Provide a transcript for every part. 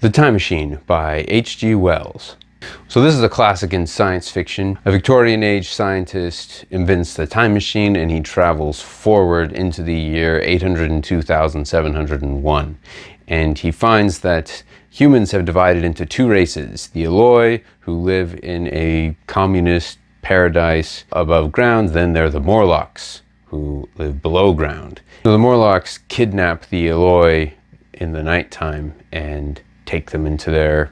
The Time Machine by H.G. Wells. So this is a classic in science fiction. A Victorian age scientist invents the time machine and he travels forward into the year 802,701. And he finds that humans have divided into two races. The Eloi, who live in a communist paradise above ground. Then there are the Morlocks, who live below ground. So the Morlocks kidnap the Eloi in the nighttime and take them into their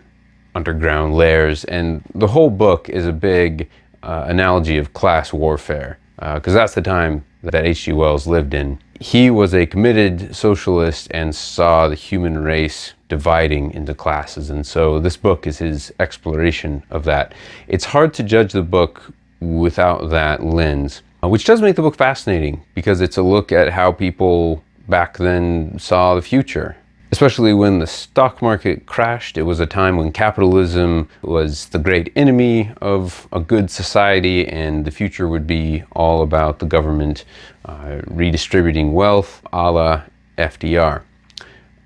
underground lairs, and the whole book is a big analogy of class warfare, because that's the time that H.G. Wells lived in. He was a committed socialist and saw the human race dividing into classes, and so this book is his exploration of that. It's hard to judge the book without that lens, which does make the book fascinating, because it's a look at how people back then saw the future. Especially when the stock market crashed. It was a time when capitalism was the great enemy of a good society, and the future would be all about the government redistributing wealth, a la FDR.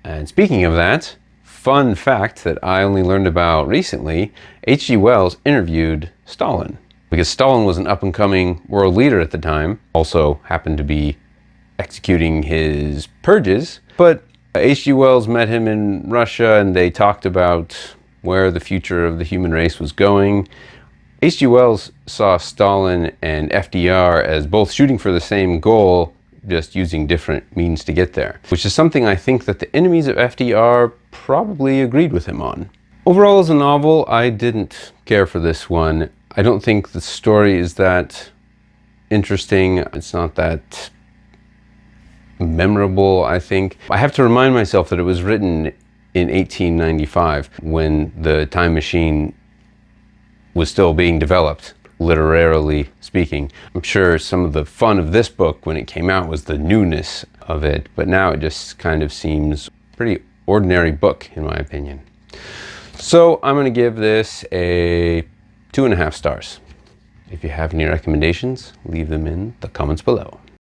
And speaking of that, fun fact that I only learned about recently, H.G. Wells interviewed Stalin, because Stalin was an up-and-coming world leader at the time, also happened to be executing his purges, but H.G. Wells met him in Russia and they talked about where the future of the human race was going. H.G. Wells saw Stalin and FDR as both shooting for the same goal, just using different means to get there, which is something I think that the enemies of FDR probably agreed with him on. Overall, as a novel, I didn't care for this one. I don't think the story is that interesting. It's not that memorable, I think. I have to remind myself that it was written in 1895 when the time machine was still being developed, literarily speaking. I'm sure some of the fun of this book when it came out was the newness of it, but now it just kind of seems a pretty ordinary book in my opinion. So I'm going to give this a 2.5 stars. If you have any recommendations, leave them in the comments below.